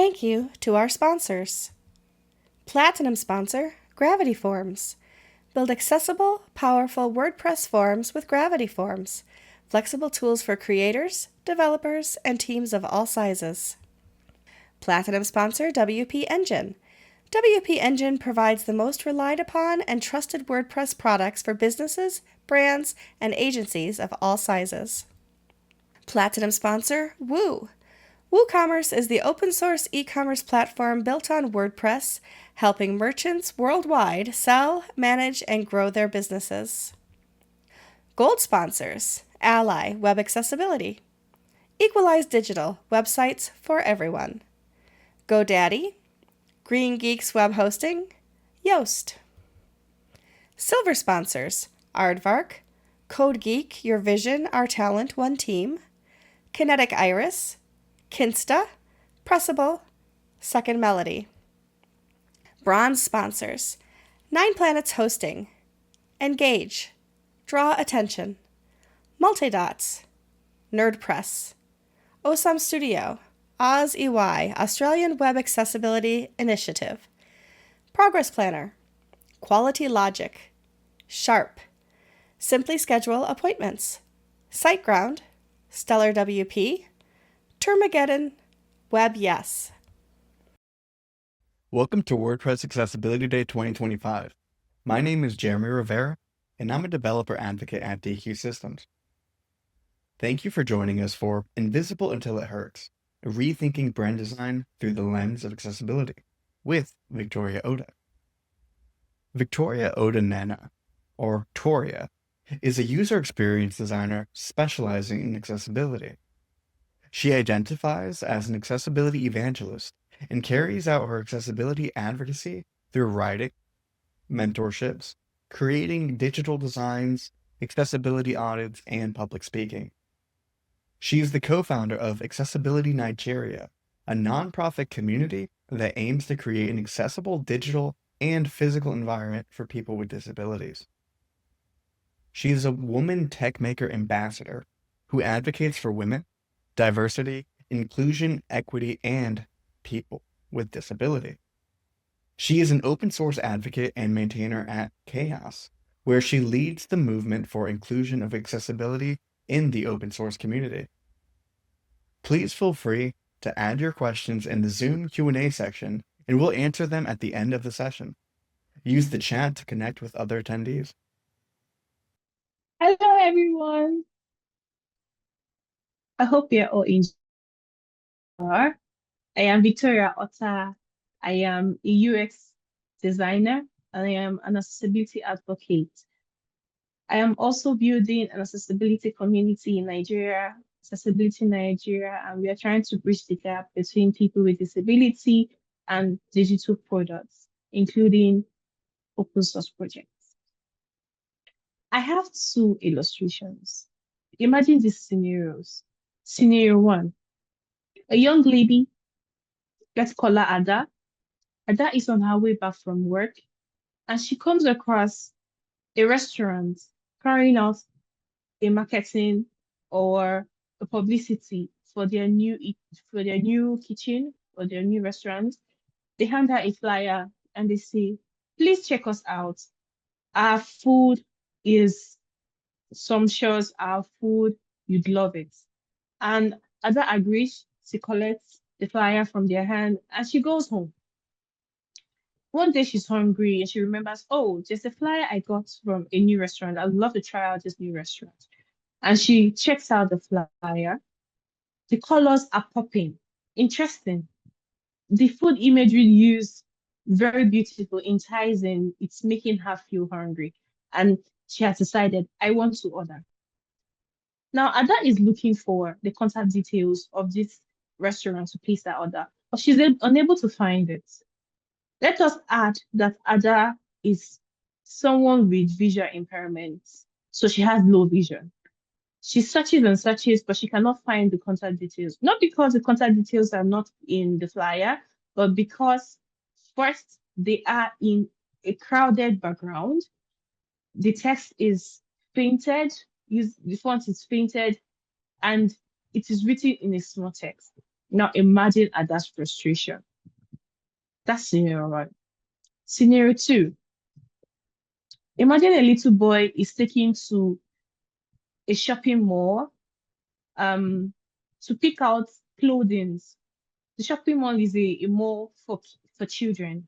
Thank you to our sponsors. Platinum sponsor, Gravity Forms. Build accessible, powerful WordPress forms with Gravity Forms. Flexible tools for creators, developers, and teams of all sizes. Platinum sponsor, WP Engine. WP Engine provides the most relied upon and trusted WordPress products for businesses, brands, and agencies of all sizes. Platinum sponsor, Woo. WooCommerce is the open source e-commerce platform built on WordPress, helping merchants worldwide sell, manage, and grow their businesses. Gold sponsors, Ally Web Accessibility. Equalize Digital, websites for everyone. GoDaddy, Green Geeks Web Hosting, Yoast. Silver sponsors, Aardvark, Code Geek, Your Vision, Our Talent, One Team, Kinetic Iris, Kinsta, Pressable, Second Melody. Bronze sponsors, Nine Planets Hosting, Engage, Draw Attention, Multidots, NerdPress, OSAM Studio, AusEY, Australian Web Accessibility Initiative, Progress Planner, Quality Logic, Sharp, Simply Schedule Appointments, SiteGround, Stellar WP, Termageddon, Web Yes. Welcome to WordPress Accessibility Day 2025. My name is Jeremy Rivera, and I'm a developer advocate at DQ Systems. Thank you for joining us for Invisible Until It Hurts, Rethinking Brand Design Through the Lens of Accessibility, with Victoria Oda. Victoria Oda Nana, or Toria, is a user experience designer specializing in accessibility. She identifies as an accessibility evangelist and carries out her accessibility advocacy through writing, mentorships, creating digital designs, accessibility audits, and public speaking. She is the co-founder of Accessibility Nigeria, a nonprofit community that aims to create an accessible digital and physical environment for people with disabilities. She is a woman tech maker ambassador who advocates for women, diversity, inclusion, equity, and people with disability. She is an open source advocate and maintainer at Chaos, where she leads the movement for inclusion of accessibility in the open source community. Please feel free to add your questions in the Zoom Q&A section, and we'll answer them at the end of the session. Use the chat to connect with other attendees. Hello, everyone. I hope you're all enjoying. I am Victoria Otta. I am a UX designer and I am an accessibility advocate. I am also building an accessibility community in Nigeria, Accessibility Nigeria, and we are trying to bridge the gap between people with disability and digital products, including open source projects. I have two illustrations. Imagine these scenarios. Scenario one, a young lady, let's call her Ada. Ada is on her way back from work and she comes across a restaurant carrying out a marketing or a publicity for their new kitchen or their new restaurant. They hand her a flyer and they say, please check us out. Our food is sumptuous, our food, you'd love it. And Ada agrees, she collects the flyer from their hand and she goes home. One day she's hungry and she remembers, oh, there's a flyer I got from a new restaurant. I'd love to try out this new restaurant. And she checks out the flyer. The colors are popping. Interesting. The food imagery used, very beautiful, enticing. It's making her feel hungry. And she has decided, I want to order. Now, Ada is looking for the contact details of this restaurant to place her order, but she's unable to find it. Let us add that Ada is someone with visual impairments, so she has low vision. She searches and searches, but she cannot find the contact details. Not because the contact details are not in the flyer, but because first, they are in a crowded background. The text is painted, the font is painted, and it is written in a small text. Now imagine Ada's frustration. That's scenario one. Scenario two, imagine a little boy is taken to a shopping mall um, to pick out clothing. The shopping mall is a mall for children,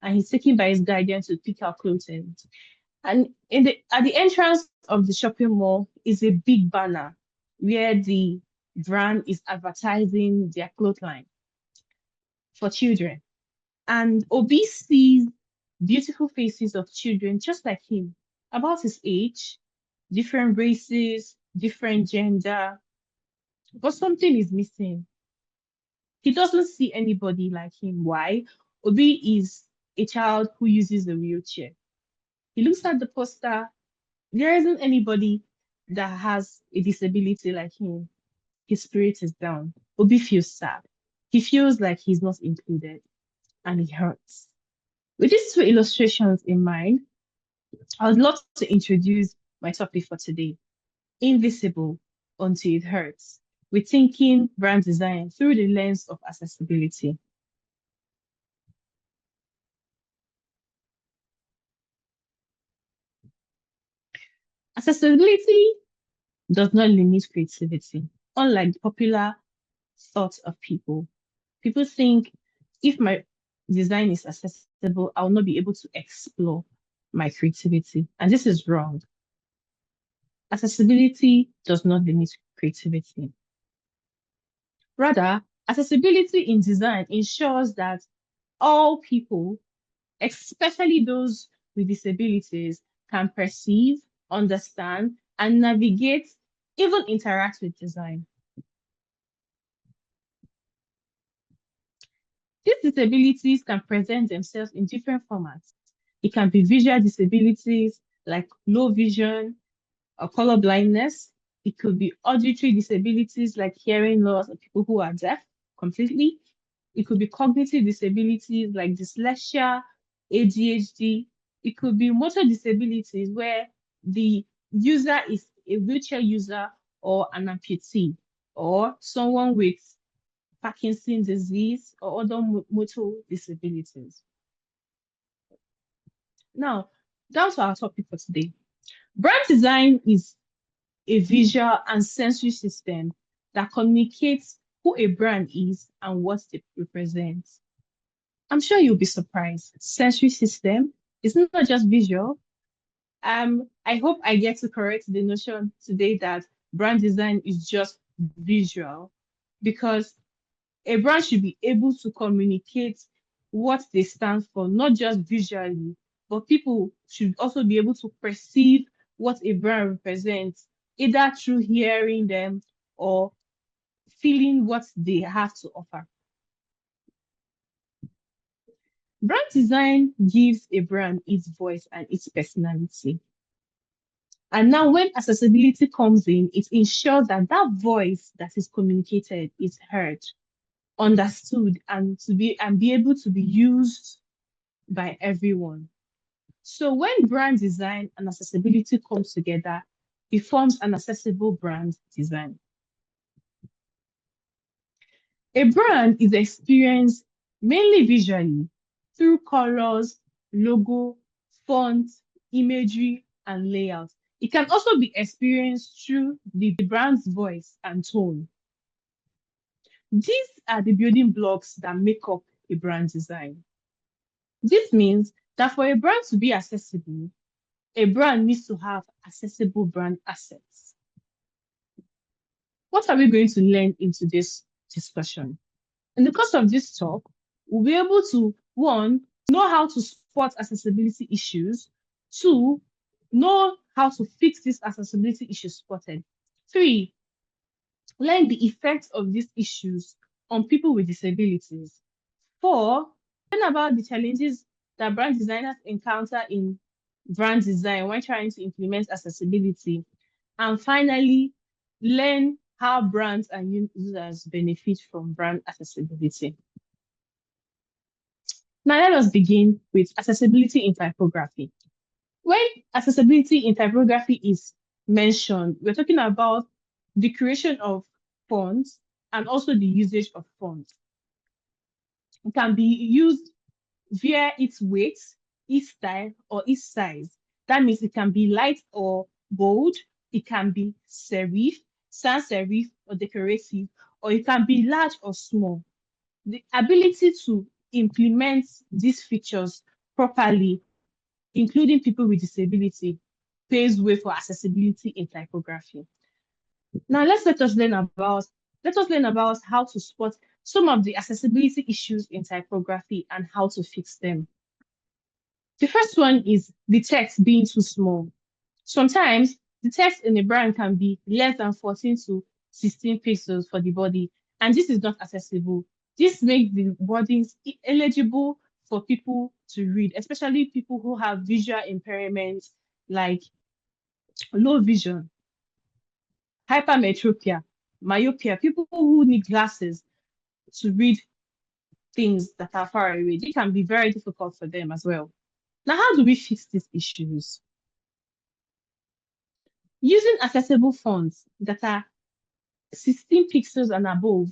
and he's taken by his guardian to pick out clothing. And at the entrance of the shopping mall is a big banner where the brand is advertising their clothing for children. And Obi sees beautiful faces of children just like him, about his age, different races, different gender, but something is missing. He doesn't see anybody like him. Why? Obi is a child who uses a wheelchair. He looks at the poster. There isn't anybody that has a disability like him. His spirit is down. Obi feels sad. He feels like he's not included, and it hurts. With these two illustrations in mind, I would love to introduce my topic for today, Invisible Until It Hurts, rethinking brand design through the lens of accessibility. Accessibility does not limit creativity, unlike the popular thoughts of people. People think if my design is accessible, I will not be able to explore my creativity. And this is wrong. Accessibility does not limit creativity. Rather, accessibility in design ensures that all people, especially those with disabilities, can perceive, understand, and navigate, even interact with design. These disabilities can present themselves in different formats. It can be visual disabilities like low vision or color blindness. It could be auditory disabilities like hearing loss or people who are deaf completely. It could be cognitive disabilities like dyslexia, ADHD. It could be motor disabilities where the user is a wheelchair user or an amputee or someone with Parkinson's disease or other motor disabilities. Now, down to our topic for today. Brand design is a visual and sensory system that communicates who a brand is and what they represent. I'm sure you'll be surprised. Sensory system is not just visual. I hope I get to correct the notion today that brand design is just visual because a brand should be able to communicate what they stand for, not just visually, but people should also be able to perceive what a brand represents, either through hearing them or feeling what they have to offer. Brand design gives a brand its voice and its personality. And now when accessibility comes in, it ensures that that voice that is communicated is heard, understood, and be able to be used by everyone. So when brand design and accessibility comes together, it forms an accessible brand design. A brand is experienced mainly visually through colors, logo, font, imagery, and layout. It can also be experienced through the brand's voice and tone. These are the building blocks that make up a brand design. This means that for a brand to be accessible, a brand needs to have accessible brand assets. What are we going to learn in today's discussion? In the course of this talk, we'll be able to, one, know how to spot accessibility issues, two, know how to fix these accessibility issues spotted, three, learn the effects of these issues on people with disabilities, four, learn about the challenges that brand designers encounter in brand design when trying to implement accessibility, and finally, learn how brands and users benefit from brand accessibility. Now let us begin with accessibility in typography. When accessibility in typography is mentioned, we're talking about the creation of fonts and also the usage of fonts. It can be used via its weight, its style, or its size. That means it can be light or bold, it can be serif, sans serif, or decorative, or it can be large or small. The ability to implement these features properly, including people with disability, paves way for accessibility in typography. Now let us learn about how to spot some of the accessibility issues in typography and how to fix them. The first one is the text being too small. Sometimes the text in a brand can be less than 14 to 16 pixels for the body, and this is not accessible. This makes the wordings eligible for people to read, especially people who have visual impairments like low vision, hypermetropia, myopia, people who need glasses to read things that are far away. It can be very difficult for them as well. Now, how do we fix these issues? Using accessible fonts that are 16 pixels and above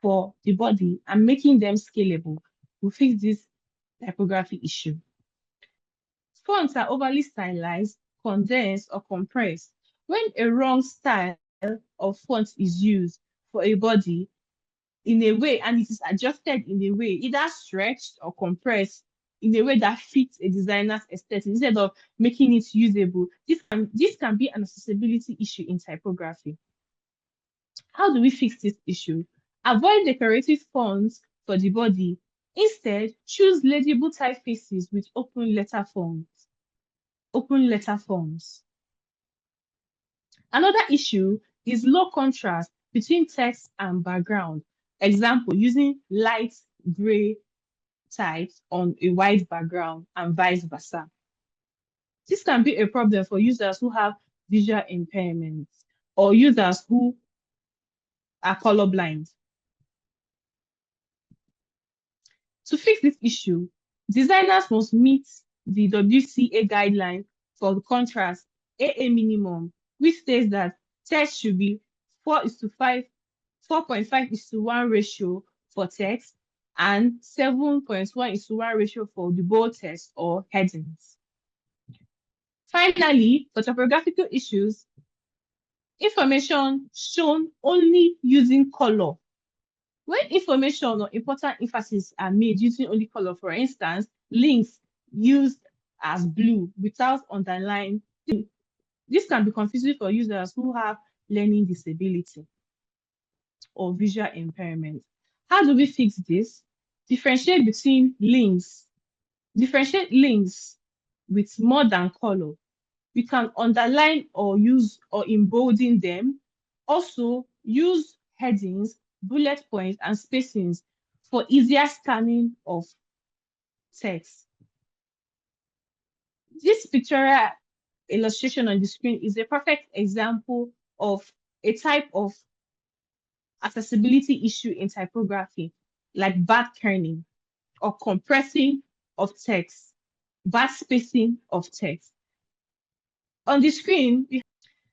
for the body and making them scalable will fix this typography issue. Fonts are overly stylized, condensed, or compressed. When a wrong style of font is used for a body in a way and it is adjusted in a way, either stretched or compressed in a way that fits a designer's aesthetic instead of making it usable, this can be an accessibility issue in typography. How do we fix this issue? Avoid decorative fonts for the body. Instead, choose legible typefaces with open letter fonts. Another issue is low contrast between text and background. Example, using light gray types on a white background and vice versa. This can be a problem for users who have visual impairments or users who are colorblind. To fix this issue, designers must meet the WCA guideline for contrast AA minimum, which states that text should be 4:5, 4.5:1 ratio for text and 7.1:1 ratio for the bold text or headings. Finally, for typographical issues, information shown only using color. When information or important emphasis are made using only color, for instance, links used as blue without underline, this can be confusing for users who have learning disability or visual impairment. How do we fix this? Differentiate links with more than color. We can underline or use or embolden them. Also, use headings, bullet points, and spacings for easier scanning of text. This pictorial illustration on the screen is a perfect example of a type of accessibility issue in typography, like bad kerning or compressing of text, bad spacing of text. On the screen,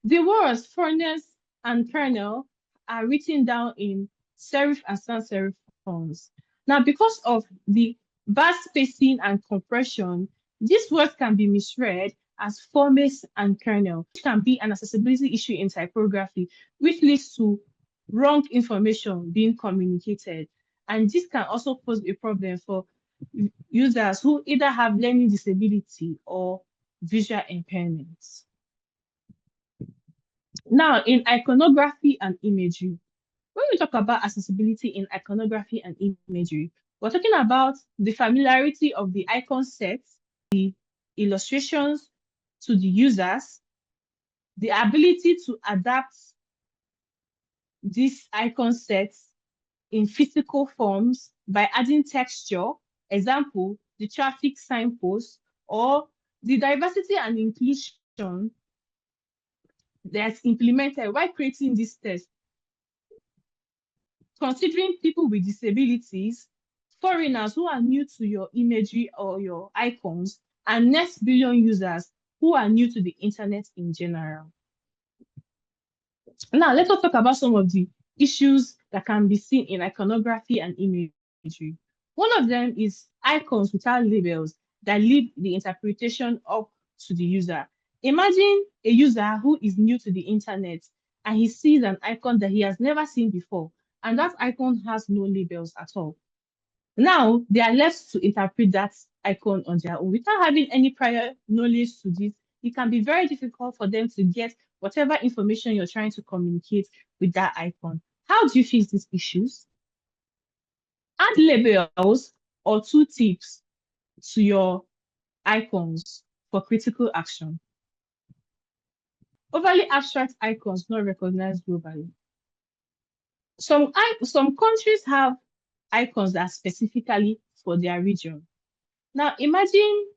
the words furnace and kernel are written down in serif and sans serif fonts. Now, because of the bad spacing and compression, these words can be misread as furnace and kernel, which can be an accessibility issue in typography, which leads to wrong information being communicated. And this can also pose a problem for users who either have learning disability or visual impairments. Now, in iconography and imagery, when we talk about accessibility in iconography and imagery, we're talking about the familiarity of the icon sets, the illustrations to the users, the ability to adapt these icon sets in physical forms by adding texture, example, the traffic signpost, or the diversity and inclusion that's implemented while creating this text, considering people with disabilities, foreigners who are new to your imagery or your icons, and next billion users who are new to the internet in general. Now, let us talk about some of the issues that can be seen in iconography and imagery. One of them is icons without labels that leave the interpretation up to the user. Imagine a user who is new to the internet and he sees an icon that he has never seen before, and that icon has no labels at all. Now they are left to interpret that icon on their own without having any prior knowledge to this. It can be very difficult for them to get whatever information you're trying to communicate with that icon. How do you fix these issues? Add labels or tooltips to your icons for critical action. Overly abstract icons not recognized globally. Some countries have icons that are specifically for their region. Now imagine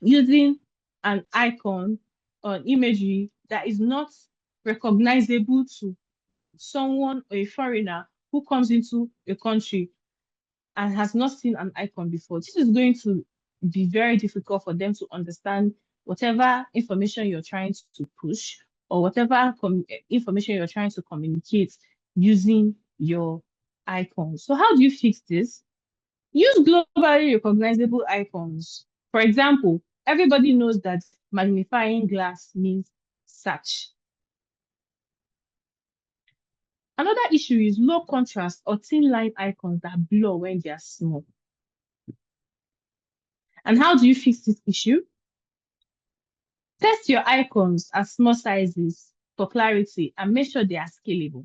using an icon or imagery that is not recognizable to someone or a foreigner who comes into a country and has not seen an icon before. This is going to be very difficult for them to understand whatever information you're trying to push or whatever information you're trying to communicate using your icon. So how do you fix this? Use globally recognizable icons. For example, everybody knows that magnifying glass means search. Another issue is low contrast or thin line icons that blur when they are small. And how do you fix this issue? Test your icons at small sizes for clarity and make sure they are scalable.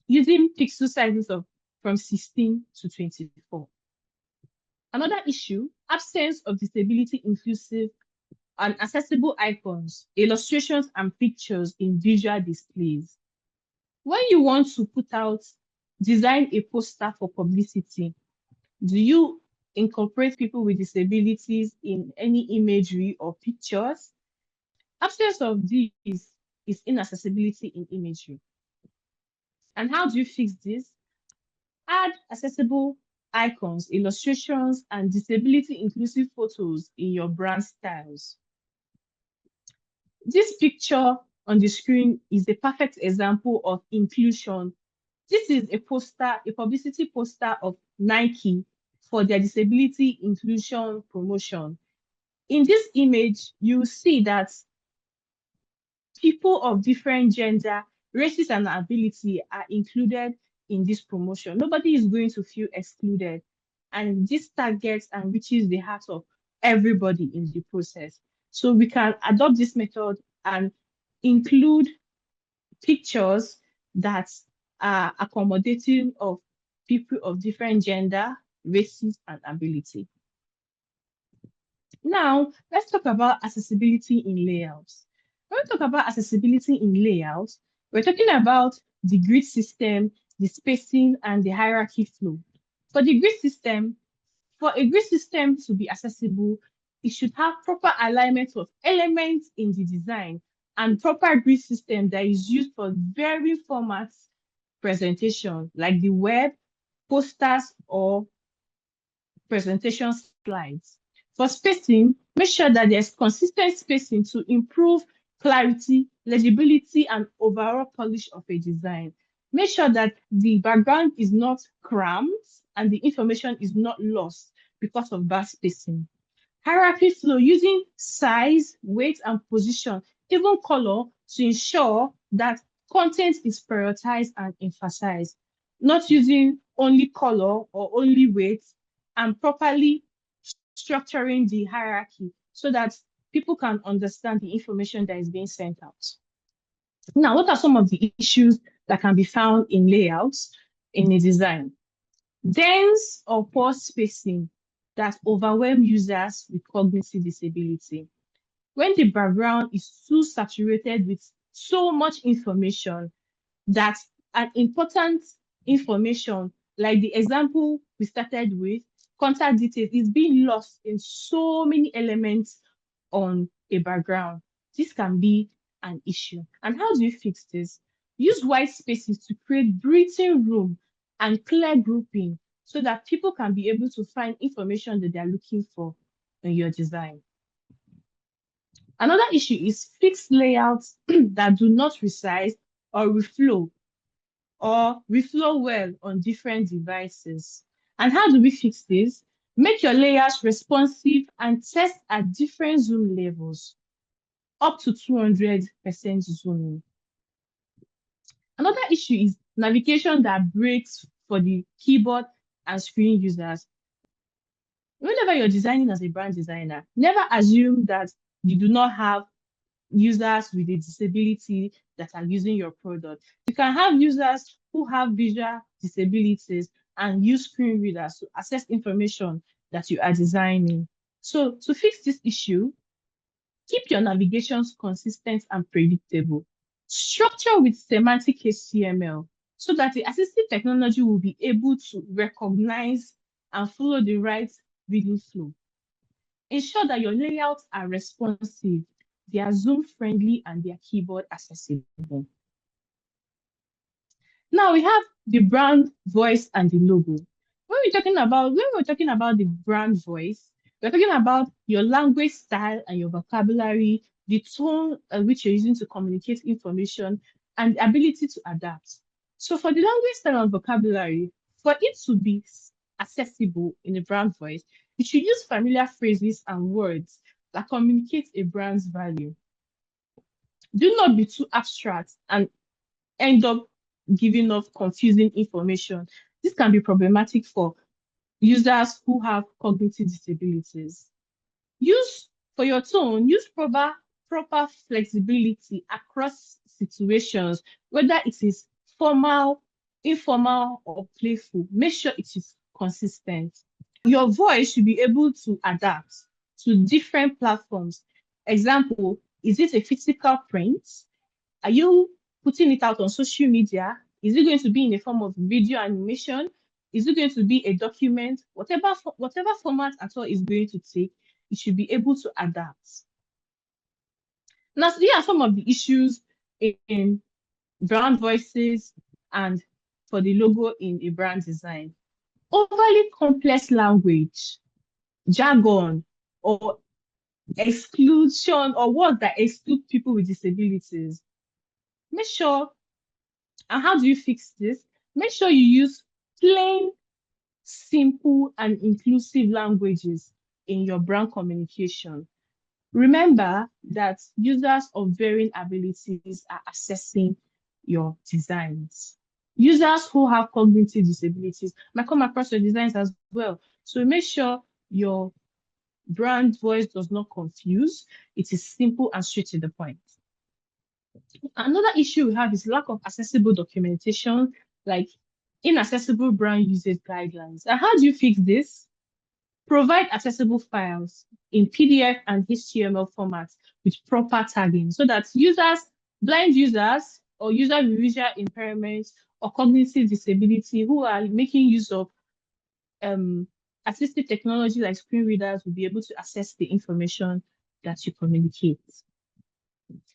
Using pixel sizes of from 16 to 24. Another issue, absence of disability inclusive and accessible icons, illustrations, and pictures in visual displays. When you want to design a poster for publicity, do you incorporate people with disabilities in any imagery or pictures? Absence of these is inaccessibility in imagery. And how do you fix this? Add accessible icons, illustrations, and disability inclusive photos in your brand styles. This picture on the screen is a perfect example of inclusion. This is a poster, a publicity poster of Nike for their disability inclusion promotion. In this image, you see that people of different gender, races, and ability are included in this promotion. Nobody is going to feel excluded. And this targets and reaches the heart of everybody in the process. So we can adopt this method and include pictures that are accommodating of people of different gender, races, and ability. Now, let's talk about accessibility in layouts. When we talk about accessibility in layouts, we're talking about the grid system, the spacing, and the hierarchy flow. For the grid system, for a grid system to be accessible, it should have proper alignment of elements in the design and proper grid system that is used for varied formats presentation, like the web, posters, or presentation slides. For spacing, make sure that there's consistent spacing to improve clarity, legibility, and overall polish of a design. Make sure that the background is not cramped and the information is not lost because of bad spacing. Hierarchy flow using size, weight, and position, even color to ensure that content is prioritized and emphasized, not using only color or only weight, and properly structuring the hierarchy so that people can understand the information that is being sent out. Now, what are some of the issues that can be found in layouts in a design? Dense or poor spacing that overwhelm users with cognitive disability. When the background is too saturated with so much information that an important information, like the example we started with, contact details, is being lost in so many elements on a background. This can be an issue. And how do you fix this? Use white spaces to create breathing room and clear grouping so that people can be able to find information that they're looking for in your design. Another issue is fixed layouts that do not resize or reflow. or reflow well on different devices. And how do we fix this? Make your layers responsive and test at different zoom levels, up to 200% zooming. Another issue is navigation that breaks for the keyboard and screen users. Whenever you're designing as a brand designer, never assume that you do not have users with a disability that are using your product. You can have users who have visual disabilities and use screen readers to access information that you are designing. So to fix this issue, keep your navigations consistent and predictable. Structure with semantic HTML so that the assistive technology will be able to recognize and follow the right reading flow. Ensure that your layouts are responsive, they are Zoom friendly, and they are keyboard accessible. Now we have the brand voice and the logo. When we're talking about the brand voice, we're talking about your language style and your vocabulary, the tone at which you're using to communicate information, and the ability to adapt. So for the language style and vocabulary, for it to be accessible in a brand voice, you should use familiar phrases and words that communicate a brand's value. Do not be too abstract and end up giving off confusing information. This can be problematic for users who have cognitive disabilities. Use for your tone, use proper flexibility across situations, whether it is formal, informal, or playful. Make sure it is consistent. Your voice should be able to adapt to different platforms. Example, is it a physical print? Are you putting it out on social media? Is it going to be in the form of video animation? Is it going to be a document? Whatever format at all is going to take, it should be able to adapt. Now, so these are some of the issues in brand voices and for the logo in a brand design. Overly complex language, jargon, or exclusion, or words that exclude people with disabilities. Make sure, and how do you fix this? Make sure you use plain, simple, and inclusive languages in your brand communication. Remember that users of varying abilities are accessing your designs. Users who have cognitive disabilities might come across your designs as well. So make sure your brand voice does not confuse. It is simple and straight to the point. Another issue we have is lack of accessible documentation, like inaccessible brand usage guidelines. And how do you fix this? Provide accessible files in PDF and HTML formats with proper tagging so that users, blind users, or users with visual impairments or cognitive disability who are making use of assistive technology like screen readers will be able to access the information that you communicate.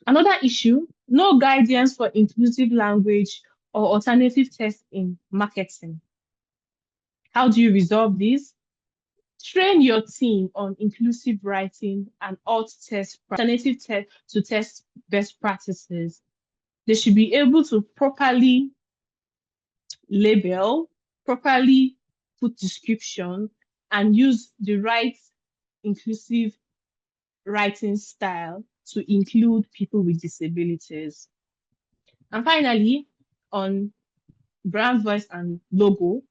Another issue, no guidance for inclusive language or alternative text in marketing. How do you resolve this? Train your team on inclusive writing and alternative text to test best practices. They should be able to properly label, properly put description, and use the right inclusive writing style to include people with disabilities. And finally, on brand voice and logo,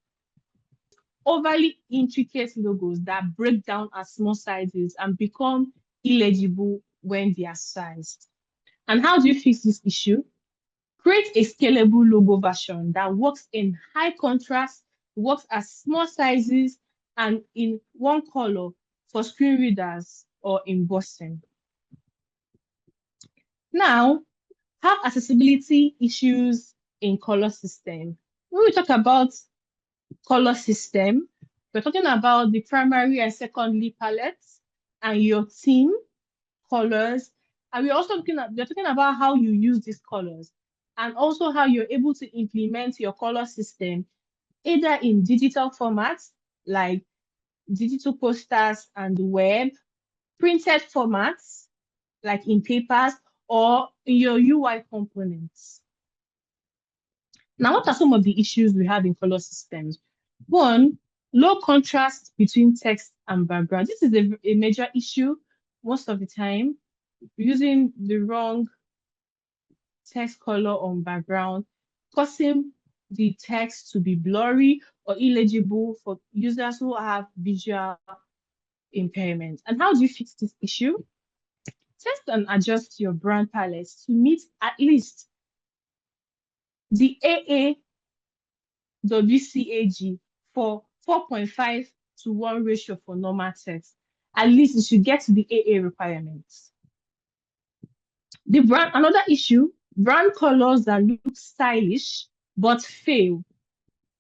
overly intricate logos that break down at small sizes and become illegible when they are sized. And how do you fix this issue? Create a scalable logo version that works in high contrast, works at small sizes, and in one color for screen readers or embossing. Now, have accessibility issues in color system. When we talk about color system, we're talking about the primary and secondary palettes and your theme colors. And we're talking about how you use these colors and also how you're able to implement your color system either in digital formats like digital posters and the web, printed formats like in papers, or in your UI components. Now, what are some of the issues we have in color systems? One, low contrast between text and background. This is a major issue most of the time, using the wrong text color on background, causing the text to be blurry or illegible for users who have visual impairment. And how do you fix this issue? Test and adjust your brand palette to meet at least the AAWCAG for 4.5 to 1 ratio for normal text. At least it should get to the AA requirements. Another issue, brand colors that look stylish but fail.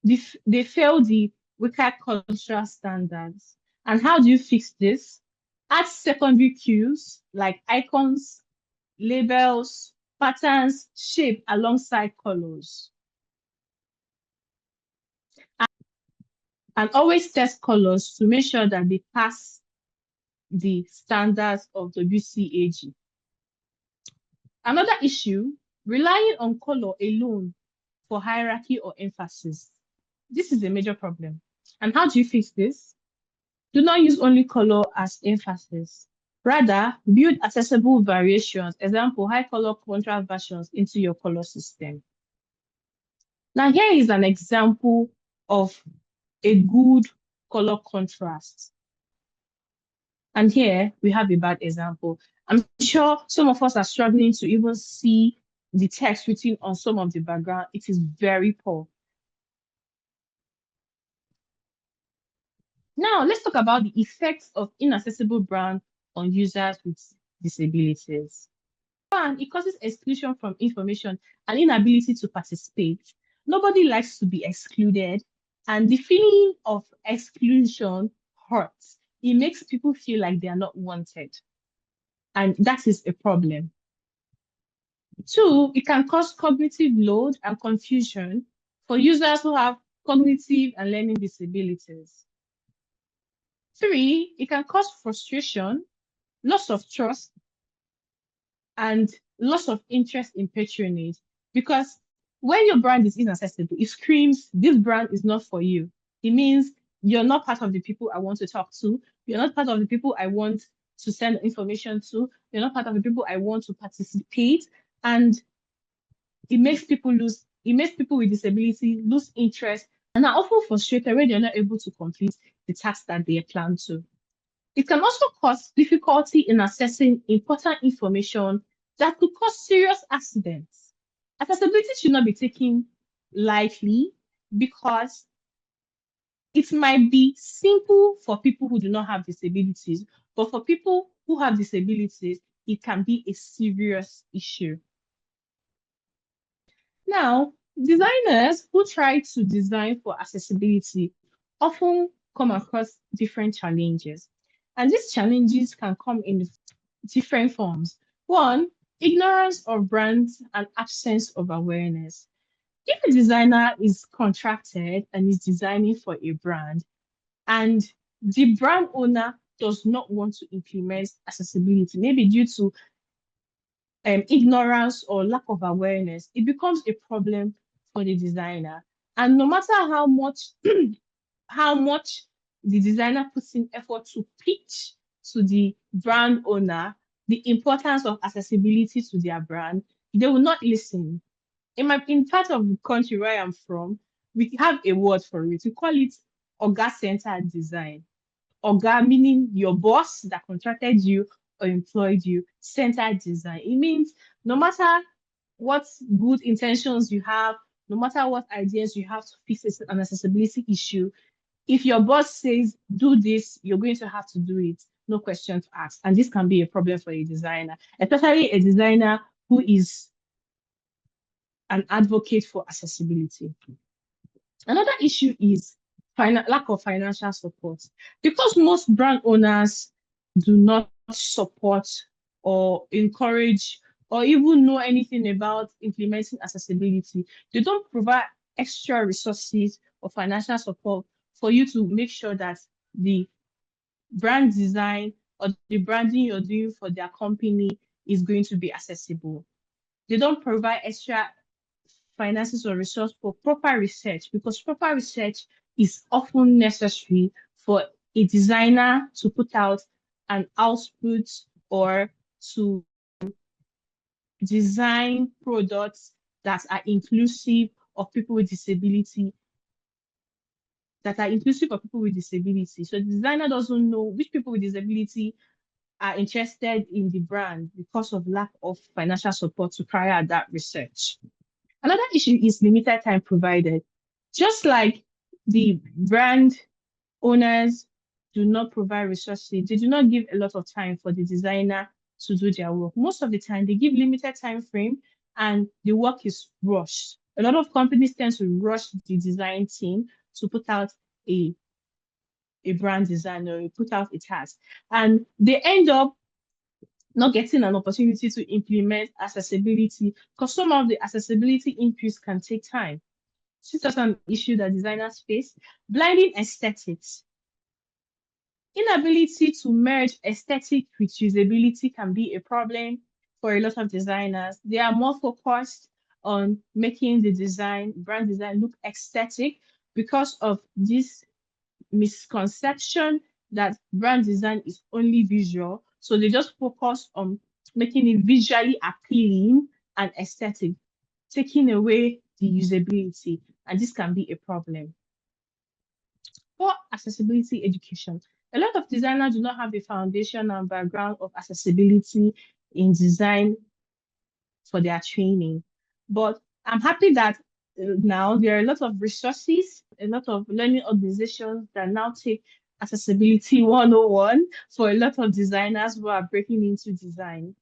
They fail the wicked contrast standards. And how do you fix this? Add secondary cues like icons, labels, patterns, shape alongside colors. And always test colors to make sure that they pass the standards of WCAG. Another issue, relying on color alone for hierarchy or emphasis. This is a major problem. And how do you fix this? Do not use only color as emphasis. Rather, build accessible variations, example, high color contrast versions into your color system. Now, here is an example of a good color contrast. And here we have a bad example. I'm sure some of us are struggling to even see the text written on some of the background. It is very poor. Now, let's talk about the effects of inaccessible brand on users with disabilities. One, it causes exclusion from information and inability to participate. Nobody likes to be excluded, and the feeling of exclusion hurts. It makes people feel like they are not wanted, and that is a problem. Two, it can cause cognitive load and confusion for users who have cognitive and learning disabilities. Three, it can cause frustration, loss of trust, and loss of interest in patronage, because when your brand is inaccessible, it screams, this brand is not for you. It means you're not part of the people I want to talk to. You're not part of the people I want to send information to. You're not part of the people I want to participate. And it makes people with disability lose interest and are often frustrated when they're not able to complete the tasks that they plan to. It can also cause difficulty in accessing important information that could cause serious accidents. Accessibility should not be taken lightly because it might be simple for people who do not have disabilities, but for people who have disabilities, it can be a serious issue. Now, designers who try to design for accessibility often come across different challenges. And these challenges can come in different forms. One, ignorance of brands and absence of awareness. If a designer is contracted and is designing for a brand, and the brand owner does not want to implement accessibility, maybe due to ignorance or lack of awareness, it becomes a problem for the designer. And no matter how much how much the designer puts in effort to pitch to the brand owner the importance of accessibility to their brand, they will not listen. In part of the country where I'm from, we have a word for it. We call it Oga-centered design. Oga meaning your boss that contracted you or employed you, centered design. It means no matter what good intentions you have, no matter what ideas you have to fix an accessibility issue, if your boss says do this, you're going to have to do it, no questions asked. And this can be a problem for a designer, especially a designer who is an advocate for accessibility. Another issue is lack of financial support. Because most brand owners do not support or encourage or even know anything about implementing accessibility, they don't provide extra resources or financial support for you to make sure that the brand design or the branding you're doing for their company is going to be accessible. They don't provide extra finances or resource for proper research, because proper research is often necessary for a designer to put out an output or to design products that are inclusive of people with disability, that are inclusive of people with disability. So the designer doesn't know which people with disability are interested in the brand because of lack of financial support to carry out that research. Another issue is limited time provided. Just like the brand owners do not provide resources, they do not give a lot of time for the designer to do their work. Most of the time, they give limited time frame and the work is rushed. A lot of companies tend to rush the design team to put out a, a brand design or put out a task. And they end up not getting an opportunity to implement accessibility because some of the accessibility inputs can take time. This is an issue that designers face. Blinding aesthetics. Inability to merge aesthetic with usability can be a problem for a lot of designers. They are more focused on making the design, brand design, look aesthetic because of this misconception that brand design is only visual. So they just focus on making it visually appealing and aesthetic, taking away the usability, and this can be a problem. For accessibility education, a lot of designers do not have the foundation and background of accessibility in design for their training. But I'm happy that now there are a lot of resources, a lot of learning organizations that now take accessibility 101 for a lot of designers who are breaking into design.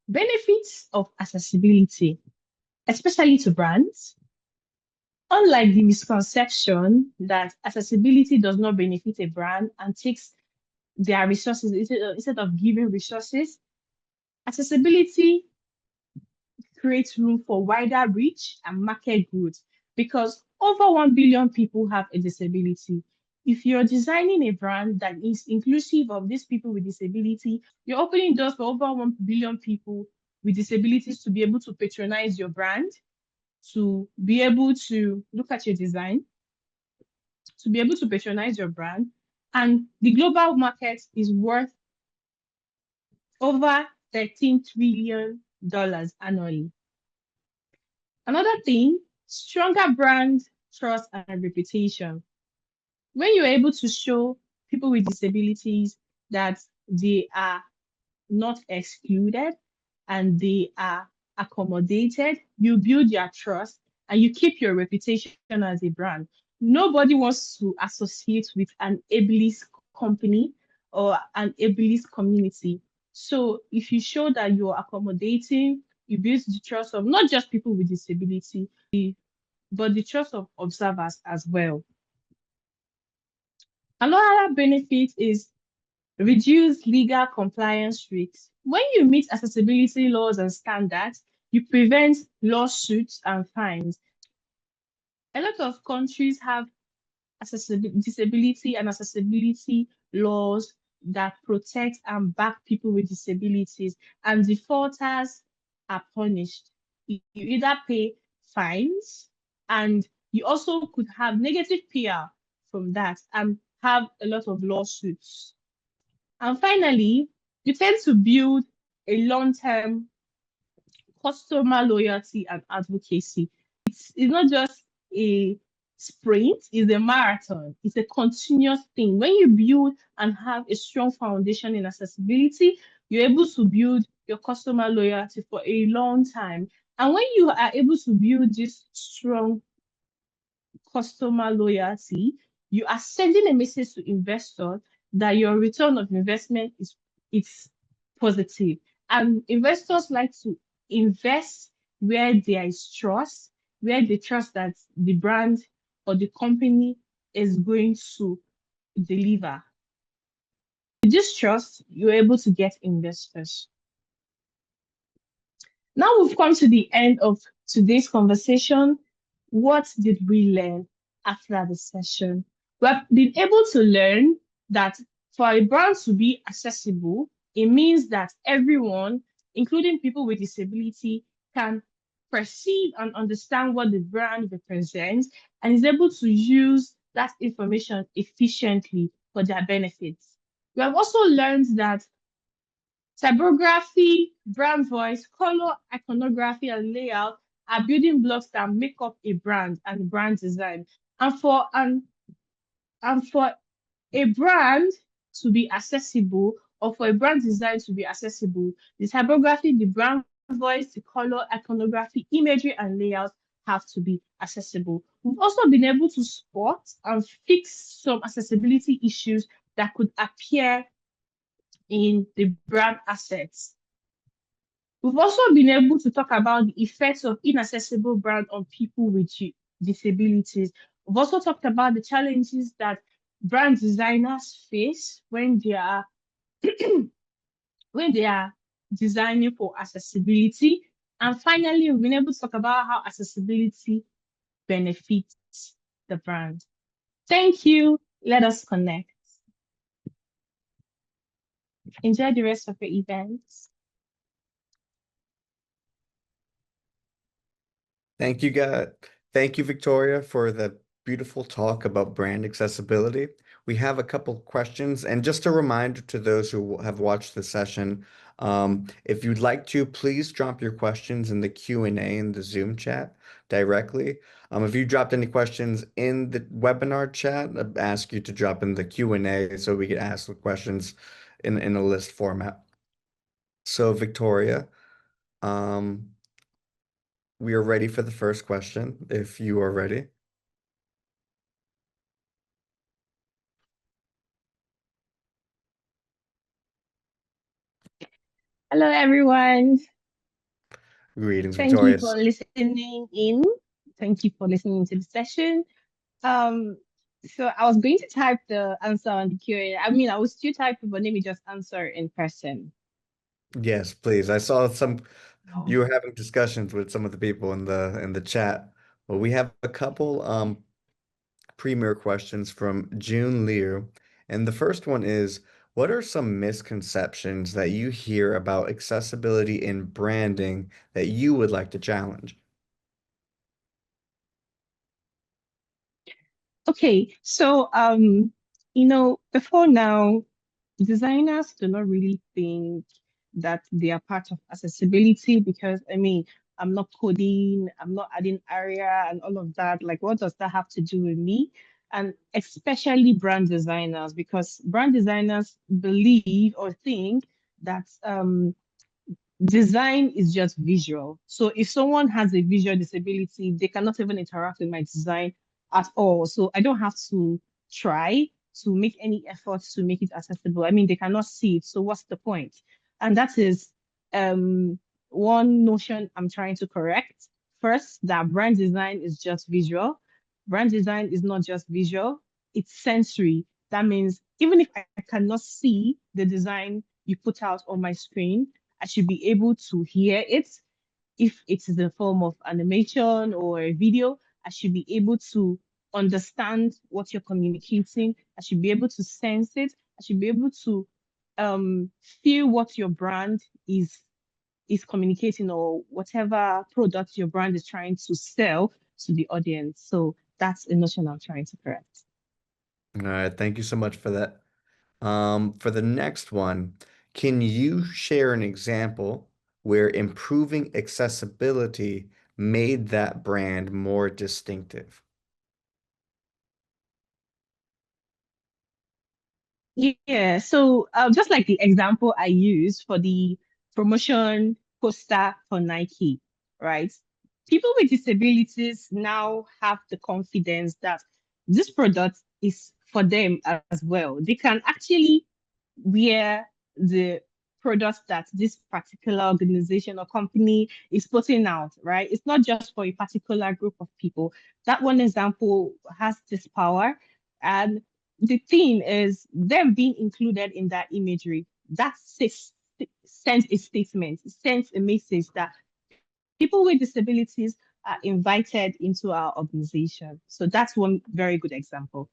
Benefits of accessibility, especially to brands. Unlike the misconception that accessibility does not benefit a brand and takes their resources instead of giving resources, accessibility creates room for wider reach and market growth because over 1 billion people have a disability. If you're designing a brand that is inclusive of these people with disability, you're opening doors for over 1 billion people with disabilities to be able to patronize your brand, to be able to look at your design, to be able to patronize your brand. And the global market is worth over $13 trillion annually. Another thing, stronger brand trust and reputation. When you're able to show people with disabilities that they are not excluded and they are accommodated, you build your trust and you keep your reputation as a brand. Nobody wants to associate with an ableist company or an ableist community. So if you show that you're accommodating, you build the trust of not just people with disability, but the trust of observers as well. Another benefit is reduce legal compliance risks. When you meet accessibility laws and standards, you prevent lawsuits and fines. A lot of countries have disability and accessibility laws that protect and back people with disabilities, and defaulters are punished. You either pay fines, and you also could have negative PR from that and have a lot of lawsuits. And finally, you tend to build a long-term customer loyalty and advocacy. It's not just a sprint, it's a marathon. It's a continuous thing. When you build and have a strong foundation in accessibility, you're able to build your customer loyalty for a long time. And when you are able to build this strong customer loyalty, you are sending a message to investors that your return of investment is it's positive. And investors like to invest where there is trust, where they trust that the brand or the company is going to deliver. With this trust, you're able to get investors. Now we've come to the end of today's conversation. What did we learn after the session? We've been able to learn that for a brand to be accessible, it means that everyone, including people with disability, can perceive and understand what the brand represents and is able to use that information efficiently for their benefits. We have also learned that typography, brand voice, color, iconography, and layout are building blocks that make up a brand and brand design. And for a brand to be accessible or for a brand design to be accessible, the typography, the brand voice, the color, iconography, imagery, and layout have to be accessible. We've also been able to spot and fix some accessibility issues that could appear in the brand assets. We've also been able to talk about the effects of inaccessible brand on people with disabilities. We've also talked about the challenges that brand designers face when they are designing for accessibility. And finally, we've been able to talk about how accessibility benefits the brand. Thank you. Let us connect. Enjoy the rest of your events. Thank you, God. Thank you, Victoria, for the beautiful talk about brand accessibility. We have a couple questions, and just a reminder to those who have watched the session, if you'd like to, please drop your questions in the Q&A in the Zoom chat directly. If you dropped any questions in the webinar chat, I'd ask you to drop in the Q&A so we can ask the questions in a list format. So, Victoria, um, we are ready for the first question, if you are ready. Hello, everyone. Greetings, Thank you Victoria. for listening in. Thank you for listening to the session. Um, so I was going to type the answer on the Q&A. I mean, I was still typing, but let me just answer in person. Yes, please. I saw Oh. you were having discussions with some of the people in the chat. Well, we have a couple premier questions from June Lear. And the first one is, what are some misconceptions that you hear about accessibility in branding that you would like to challenge? Okay, so before now, designers do not really think that they are part of accessibility because I mean, I'm not coding, I'm not adding area and all of that. Like, what does that have to do with me? And especially brand designers, because brand designers believe or think that design is just visual. So if someone has a visual disability, they cannot even interact with my design at all. So I don't have to try to make any efforts to make it accessible. I mean, they cannot see it. So what's the point? And that is um, one notion I'm trying to correct. First, that brand design is just visual. Brand design is not just visual, it's sensory. That means even if I cannot see the design you put out on my screen, I should be able to hear it. If it is a form of animation or a video, I should be able to understand what you're communicating. I should be able to sense it. I should be able to feel what your brand is communicating or whatever product your brand is trying to sell to the audience. So that's a notion I'm trying to correct. All right, thank you so much for that. For the next one, can you share an example where improving accessibility made that brand more distinctive? Yeah, so just like the example I used for the promotion poster for Nike, right? People with disabilities now have the confidence that this product is for them as well. They can actually wear the product that this particular organization or company is putting out, right? It's not just for a particular group of people. That one example has this power. And the thing is, them being included in that imagery, that sends a statement, sends a message that people with disabilities are invited into our organization. So that's one very good example.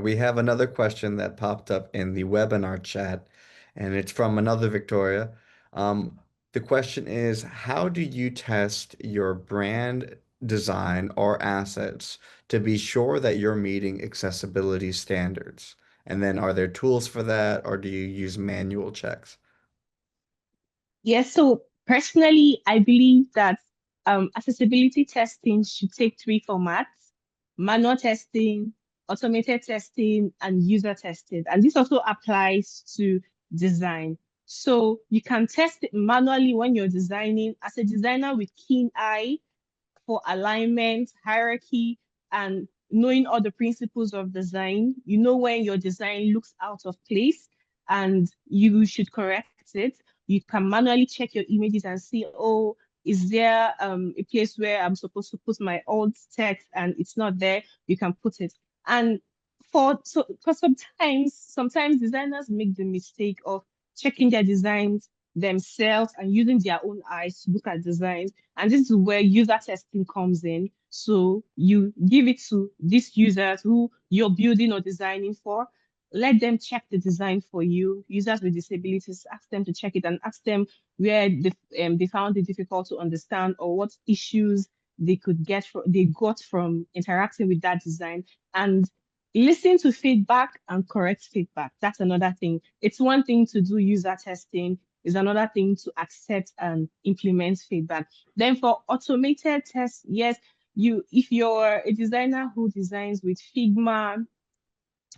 We have another question that popped up in the webinar chat, and it's from another Victoria. Um, The question is, how do you test your brand design or assets to be sure that you're meeting accessibility standards? And then are there tools for that, or do you use manual checks? Yes, so personally, I believe that accessibility testing should take three formats: manual testing, automated testing, and user testing. And this also applies to design. So you can test it manually when you're designing. As a designer with keen eye, for alignment, hierarchy, and knowing all the principles of design. You know when your design looks out of place and you should correct it. You can manually check your images and see, oh, is there a place where I'm supposed to put my old text and it's not there? You can put it. And for sometimes designers make the mistake of checking their designs themselves and using their own eyes to look at designs, and this is where user testing comes in. So you give it to these users who you're building or designing for. Let them check the design for you. Users with disabilities, ask them to check it and ask them where they found it difficult to understand or what issues they got from interacting with that design, and listen to feedback and correct feedback. That's another thing. It's one thing to do user testing, is another thing to accept and implement feedback. Then for automated tests, yes, if you're a designer who designs with Figma,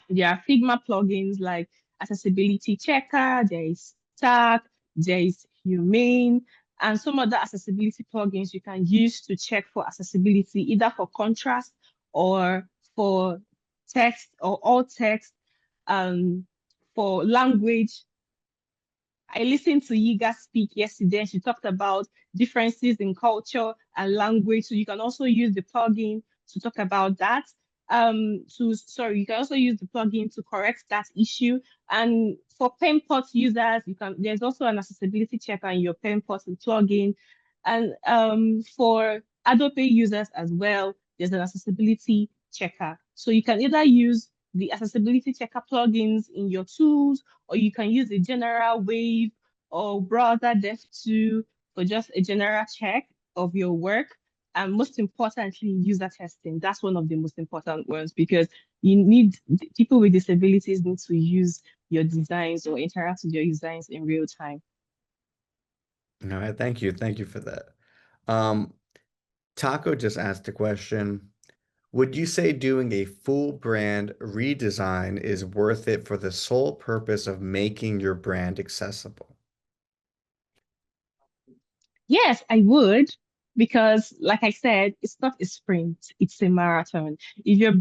there are Figma plugins like Accessibility Checker, there is Stack, there is Humane, and some other accessibility plugins you can use to check for accessibility, either for contrast or for text or all text, um, for language. I listened to Yiga speak yesterday, and she talked about differences in culture and language. So you can also use the plugin to talk about that. You can also use the plugin to correct that issue. And for PenPot users, there's also an accessibility checker in your PenPot plugin. And for Adobe users as well, there's an accessibility checker. So you can either use the accessibility checker plugins in your tools, or you can use a general wave or browser dev tool for just a general check of your work. And most importantly, user testing. That's one of the most important ones, because people with disabilities need to use your designs or interact with your designs in real time. All right, thank you. Thank you for that. Um, Taco just asked a question. Would you say doing a full brand redesign is worth it for the sole purpose of making your brand accessible? Yes, I would, because like I said, it's not a sprint, it's a marathon. If you're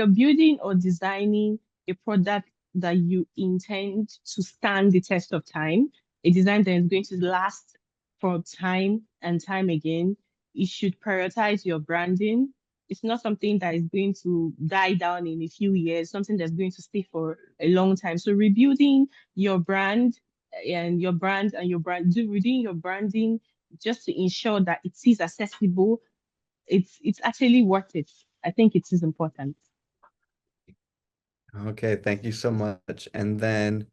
building or designing a product that you intend to stand the test of time, a design that is going to last for time and time again, you should prioritize your branding. It's not something that is going to die down in a few years, something that's going to stay for a long time. So rebuilding your brand and your brand, redoing your branding just to ensure that it is accessible, it's actually worth it. I think it is important. Okay, thank you so much. And then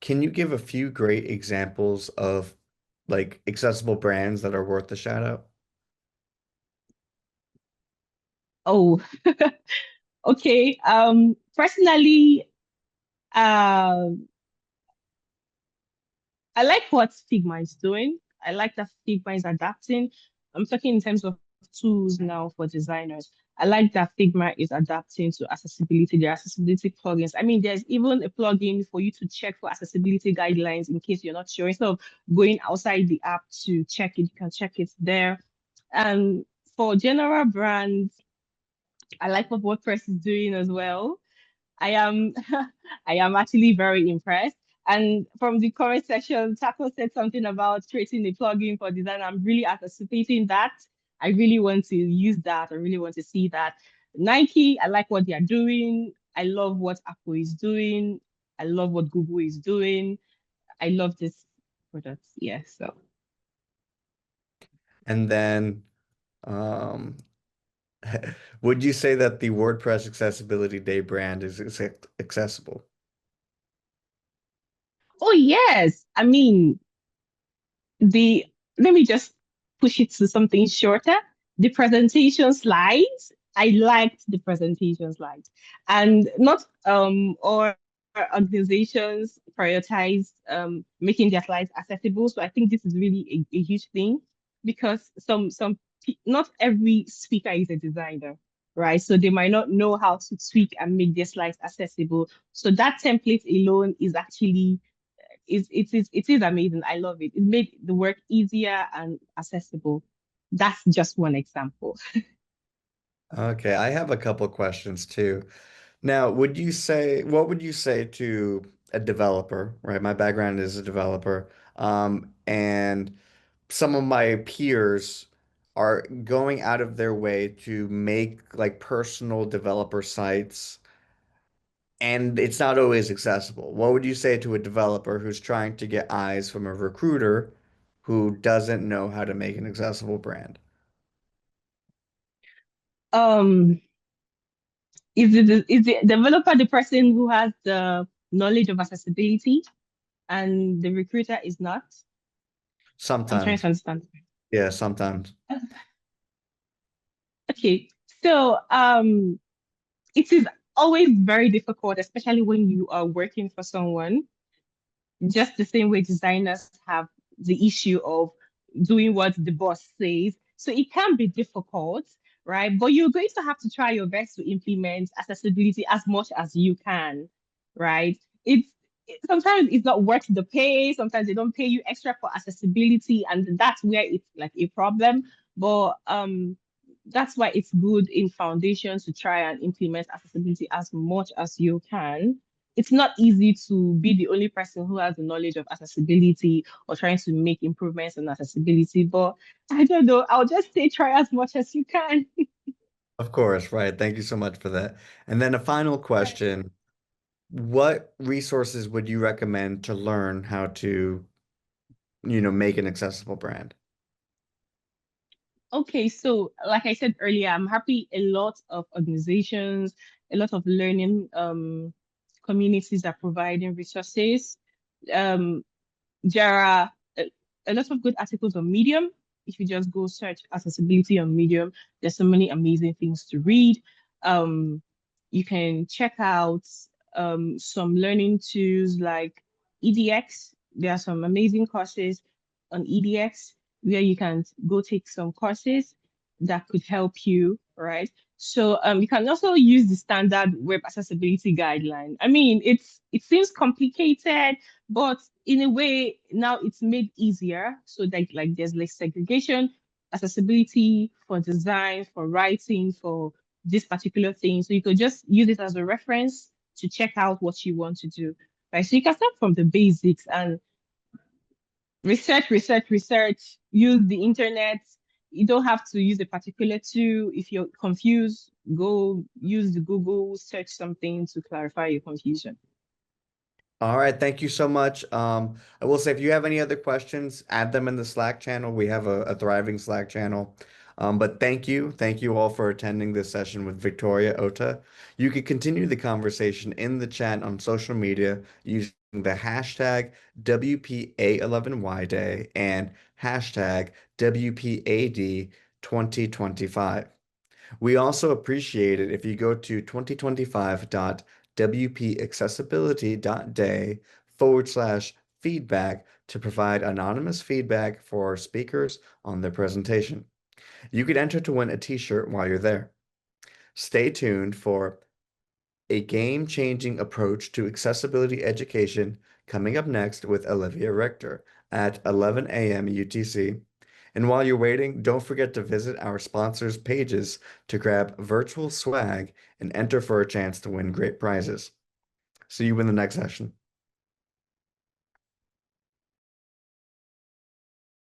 can you give a few great examples of like accessible brands that are worth the shout out? Oh, okay. Personally, um, I like what Figma is doing. I like that Figma is adapting. I'm talking in terms of tools now for designers. I like that Figma is adapting to accessibility. There are accessibility plugins. I mean, there's even a plugin for you to check for accessibility guidelines in case you're not sure. Instead of going outside the app to check it, you can check it there. And for general brands, I like what WordPress is doing as well. I am I am actually very impressed. And from the comment section, Taco said something about creating a plugin for design. I'm really anticipating that. I really want to use that. I really want to see that. Nike, I like what they are doing. I love what Apple is doing. I love what Google is doing. I love this product. Yeah, so And then um would you say that the WordPress Accessibility Day brand is accessible? oh yes. I mean, the Let me just push it to something shorter. The presentation slides, I liked the presentation slides, and not all organizations prioritize making their slides accessible. So I think this is really a huge thing because not every speaker is a designer, right? So they might not know how to tweak and make their slides accessible. So that template alone is actually it is amazing. I love it. It made the work easier and accessible. That's just one example. Okay, I have a couple questions too. Now, what would you say to a developer, right? My background is a developer, and some of my peers are going out of their way to make like personal developer sites, and it's not always accessible. What would you say to a developer who's trying to get eyes from a recruiter who doesn't know how to make an accessible brand? Um, is the developer the person who has the knowledge of accessibility and the recruiter is not? I'm trying to Sometimes. understand. Yeah, sometimes. Okay, so it is always very difficult, especially when you are working for someone, just the same way designers have the issue of doing what the boss says. So it can be difficult, right? But you're going to have to try your best to implement accessibility as much as you can, right? Sometimes it's not worth the pay. Sometimes they don't pay you extra for accessibility, and that's where it's like a problem. But that's why it's good in foundations to try and implement accessibility as much as you can. It's not easy to be the only person who has the knowledge of accessibility or trying to make improvements in accessibility. But I don't know. I'll just say try as much as you can. Of course, right. Thank you so much for that. And then a final Right. question. What resources would you recommend to learn how to, make an accessible brand? Okay, so like I said earlier, I'm happy a lot of organizations, a lot of learning communities are providing resources. Um, There are a lot of good articles on Medium. If you just go search accessibility on Medium, there's so many amazing things to read. Um, you can check out some learning tools like EDX. There are some amazing courses on EDX where you can go take some courses that could help you, right? So you can also use the standard web accessibility guideline. I mean, it seems complicated, but in a way, now it's made easier. So that like there's like segregation, accessibility for design, for writing, for this particular thing. So you could just use it as a reference to check out what you want to do. Right. So you can start from the basics and research, use the internet. You don't have to use a particular tool. If you're confused, go use the Google, search something to clarify your confusion. All right, thank you so much. I will say if you have any other questions, add them in the Slack channel. We have a thriving Slack channel. But thank you all for attending this session with Victoria Ota. You can continue the conversation in the chat on social media using the hashtag WPA11Y Day and hashtag WPAD 2025. We also appreciate it if you go to 2025.wpaccessibility.day/feedback to provide anonymous feedback for our speakers on their presentation. You could enter to win a t-shirt while you're there. Stay tuned for a game-changing approach to accessibility education coming up next with Olivia Richter at 11 a.m. UTC. And while you're waiting, don't forget to visit our sponsors' pages to grab virtual swag and enter for a chance to win great prizes. See you in the next session.